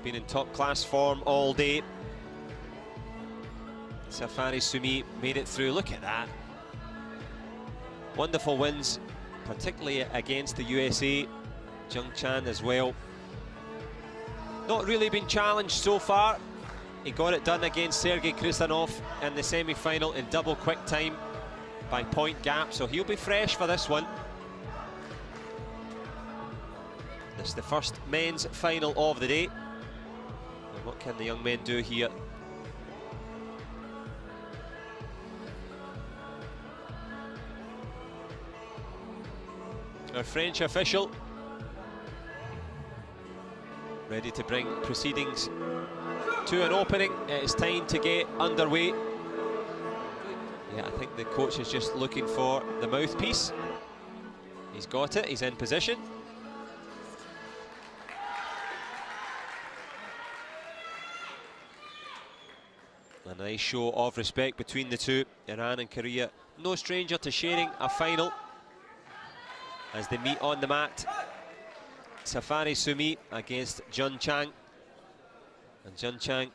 been in top-class form all day. Safari Sumi made it through. Look at that. Wonderful wins, particularly against the USA. Jung Chan as well. Not really been challenged so far. He got it done against Sergei Kristanov in the semi-final in double quick time by point gap, so he'll be fresh for this one. This is the first men's final of the day. And what can the young men do here? Our French official ready to bring proceedings to an opening. It's time to get underway. Yeah, I think the coach is just looking for the mouthpiece. He's got it, he's in position. A nice show of respect between the two. Iran and Korea, no stranger to sharing a final as they meet on the mat. Safari Sumi against Jun Chang. And Jun Chang,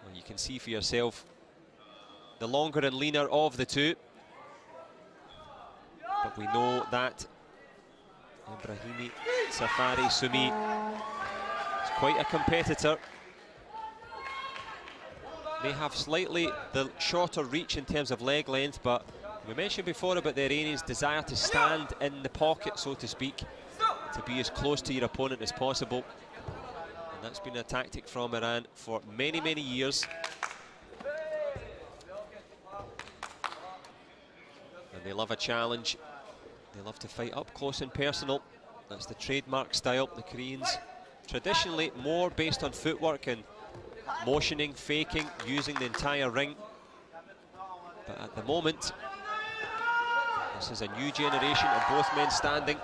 well, you can see for yourself, the longer and leaner of the two. But we know that ابراهیم Safari Sumi is quite a competitor. May have slightly the shorter reach in terms of leg length, but we mentioned before about the Iranians' desire to stand in the pocket, so to speak, to be as close to your opponent as possible. And that's been a tactic from Iran for many, many years. And they love a challenge. They love to fight up close and personal. That's the trademark style. The Koreans traditionally more based on footwork and motioning, faking, using the entire ring. But at the moment, this is a new generation of both men standing.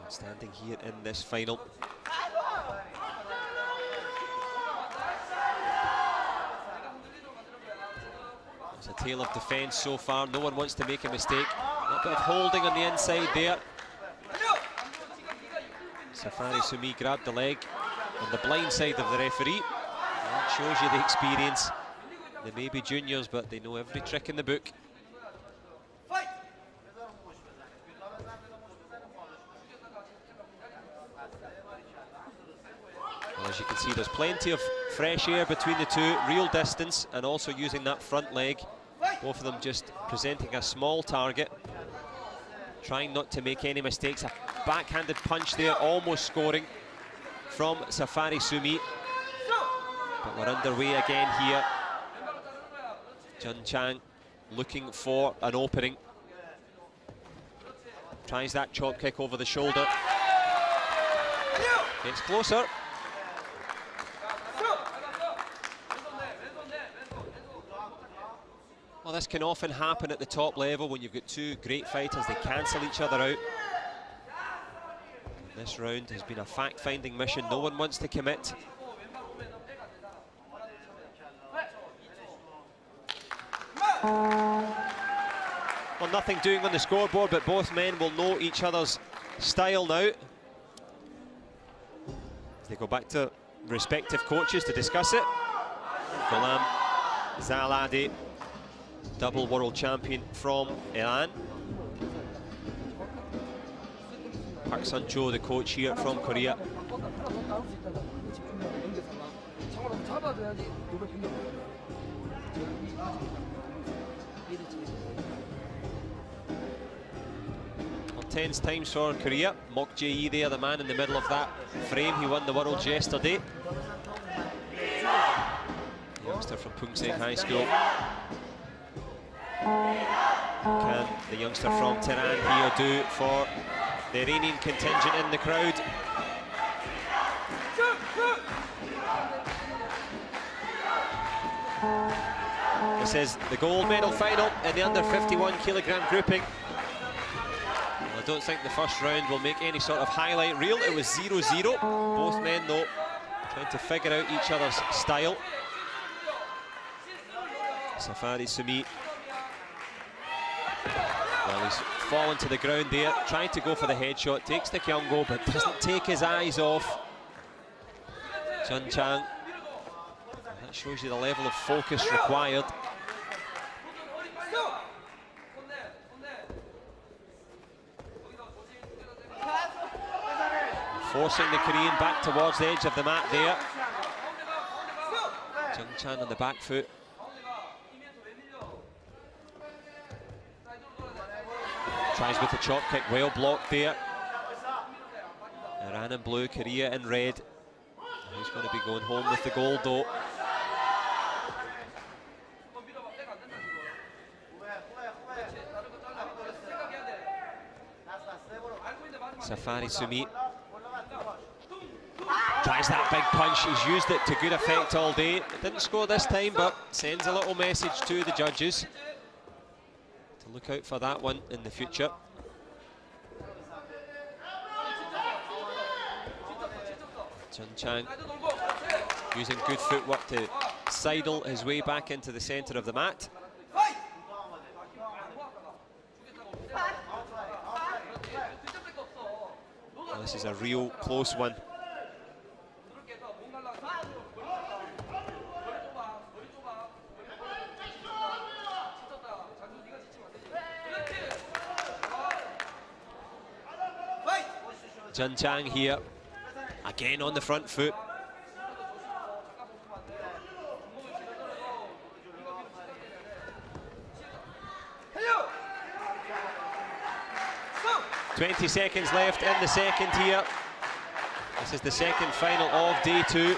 And standing here in this final. It's a tale of defence so far. No one wants to make a mistake. A little bit of holding on the inside there. Safari Sumi grabbed the leg on the blind side of the referee. That shows you the experience. They may be juniors, but they know every trick in the book. Well, as you can see, there's plenty of fresh air between the two, real distance, and also using that front leg. Both of them just presenting a small target, trying not to make any mistakes. A backhanded punch there, almost scoring from Safari Sumi. But we're underway again here. Jun Chang looking for an opening. Tries that chop kick over the shoulder. Gets closer. Well, this can often happen at the top level when you've got two great fighters. They cancel each other out. This round has been a fact-finding mission. No one wants to commit. Well, nothing doing on the scoreboard, but both men will know each other's style now. As they go back to respective coaches to discuss it. Ghulam Zaladi, double world champion from Iran. Park Sun-cho, the coach here from Korea. Tense times for Korea. Mok Jae-yi there, the man in the middle of that frame. He won the Worlds yesterday. The youngster from Poongsaeng High School. Can the youngster from Tehran here do for the Iranian contingent in the crowd? This is the gold medal final in the under 51 kilogram grouping. I don't think the first round will make any sort of highlight reel. It was 0-0. Both men, though, trying to figure out each other's style. Safari Sumi, well, He's fallen to the ground there, trying to go for the headshot, takes the Kyungo, but doesn't take his eyes off Chun Chang. That shows you the level of focus required. Forcing the Korean back towards the edge of the mat there. Chun Chang on the back foot. Tries with the chop kick, well blocked there. Iran in blue, Korea in red. He's going to be going home with the gold though. Safari Sumi tries that big punch. He's used it to good effect all day. Didn't score this time, but sends a little message to the judges to look out for that one in the future. Chun Chang using good footwork to sidle his way back into the centre of the mat. Well, this is a real close one. Chun Chang here, again on the front foot. "20 seconds left in the second here. This is the second final of day 2.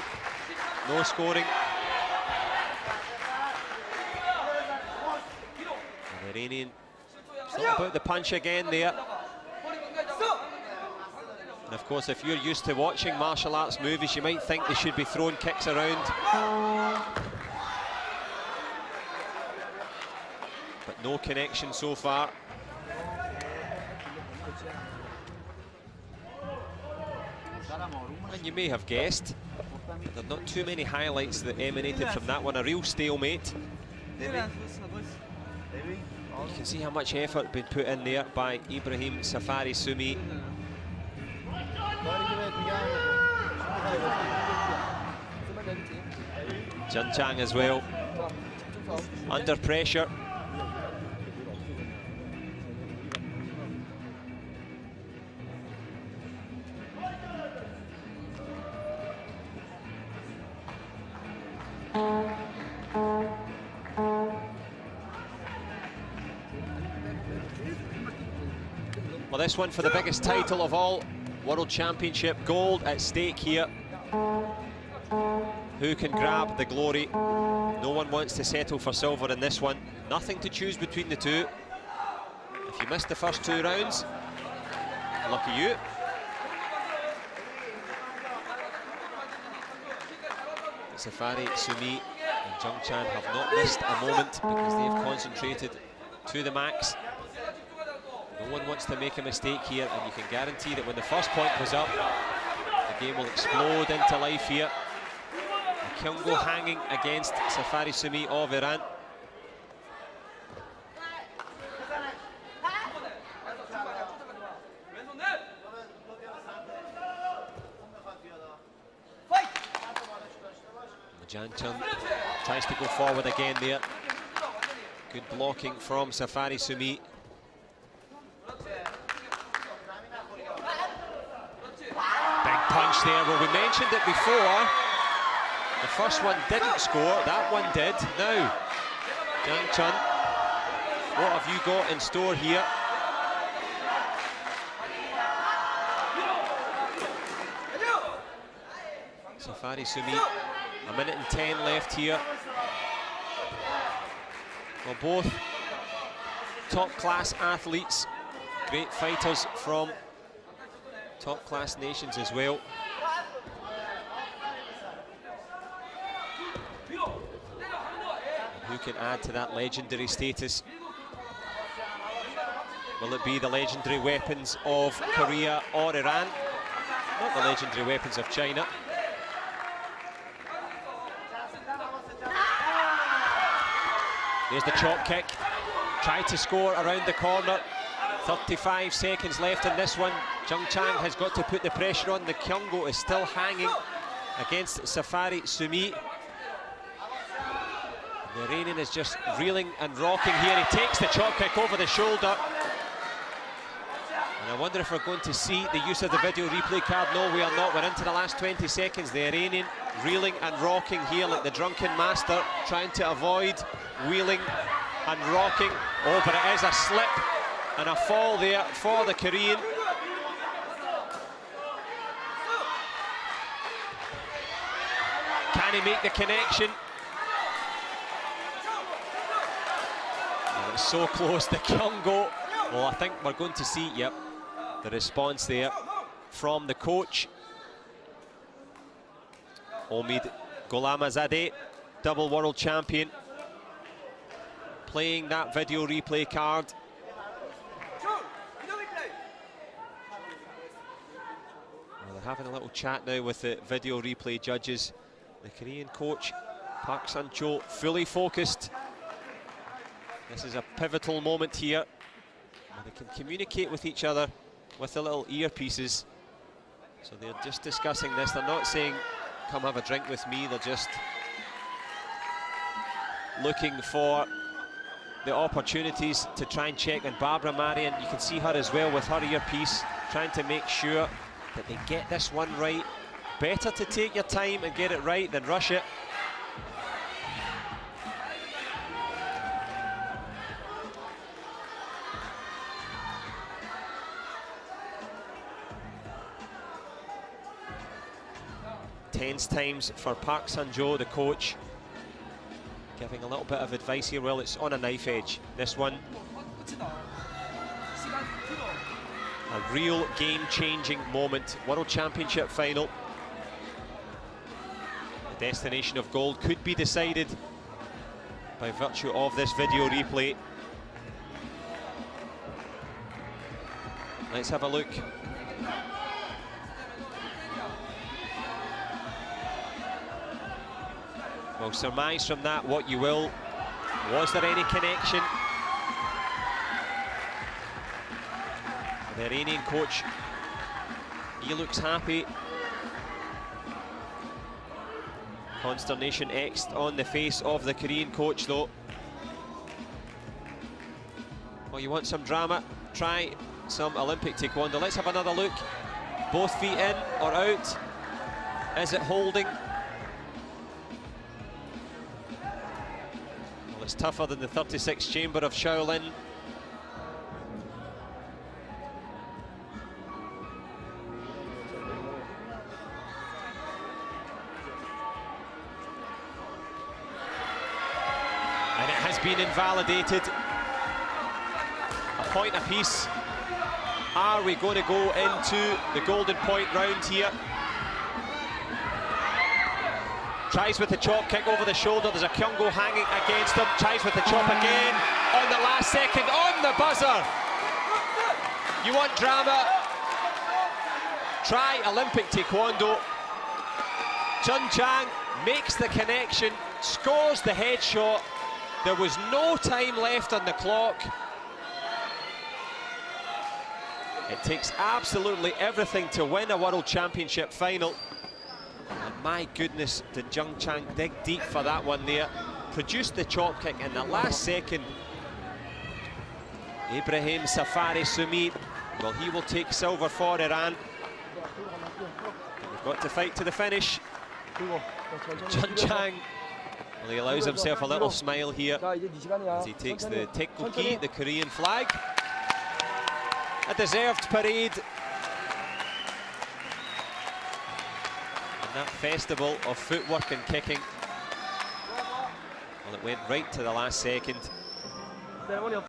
No scoring. And the Iranian, it's not about the punch again there. And of course, if you're used to watching martial arts movies, you might think they should be throwing kicks around. But no connection so far. And you may have guessed, there are not too many highlights that emanated from that one. A real stalemate. You can see how much effort been put in there by Ibrahim Safari Sumi. Chun Chang as well, under pressure. Well, this one for the biggest title of all, World Championship gold at stake here. Who can grab the glory? No one wants to settle for silver in this one. Nothing to choose between the two. If you missed the first 2 rounds, lucky you. Safari Sumi and Jung Chan have not missed a moment because they have concentrated to the max. No one wants to make a mistake here, and you can guarantee that when the first point was up, the game will explode into life here. The Kyungo hanging against Safari Sumi of Iran. Janchun tries to go forward again there. Good blocking from Safari Sumi. Big punch there. Well, we mentioned it before. The first one didn't score, that one did. Now, Janchun, what have you got in store here? Safari Sumi, 1 minute and 10 left here. Well, both top-class athletes, great fighters from top-class nations as well. And who can add to that legendary status? Will it be the legendary weapons of Korea or Iran? Not the legendary weapons of China. There's the chop kick. Tried to score around the corner. 35 seconds left in this one. Jung Chang has got to put the pressure on. The Kyungo is still hanging against Safari Sumi. The Iranian is just reeling and rocking here. He takes the chop kick over the shoulder. And I wonder if we're going to see the use of the video replay card. No, we are not. We're into the last 20 seconds. The Iranian reeling and rocking here like the drunken master, trying to avoid wheeling and rocking. Oh, but it is a slip and a fall there for the Korean. Can he make the connection? Oh, it's so close, the Kyungo. Well, I think we're going to see, yep, the response there from the coach. Omid Gholamazadeh, double world champion, playing that video replay card. Well, they're having a little chat now with the video replay judges. The Korean coach, Park Sun-cho, fully focused. This is a pivotal moment here. They can communicate with each other with the little earpieces. So they're just discussing this. They're not saying, come have a drink with me. They're just looking for the opportunities to try and check. And Barbara Marion, you can see her as well with her earpiece, trying to make sure that they get this one right. Better to take your time and get it right than rush it. Tense times for Park Sun-jo, the coach, giving a little bit of advice here. Well, it's on a knife edge, this one. A real game-changing moment. World Championship final. The destination of gold could be decided by virtue of this video replay. Let's have a look. Well, surmise from that what you will. Was there any connection? The Iranian coach, he looks happy. Consternation etched on the face of the Korean coach, though. Well, you want some drama? Try some Olympic taekwondo. Let's have another look. Both feet in or out? Is it holding? Well, it's tougher than the 36 chamber of Shaolin. And it has been invalidated. A point apiece. Are we going to go into the golden point round here? Tries with the chop kick over the shoulder. There's a Kyungo hanging against him. Tries with the chop again. On the last second, on the buzzer. You want drama? Try Olympic taekwondo. Jung Chang makes the connection, scores the headshot. There was no time left on the clock. It takes absolutely everything to win a World Championship final. And my goodness, did Jung Chang dig deep for that one there. Produced the chop kick in the last second. Ibrahim Safari Sumi, well, he will take silver for Iran. They've got to fight to the finish. Jung Chang, well, he allows himself a little smile here as he takes the tekguki, the Korean flag. A deserved parade. And that festival of footwork and kicking, well, it went right to the last second.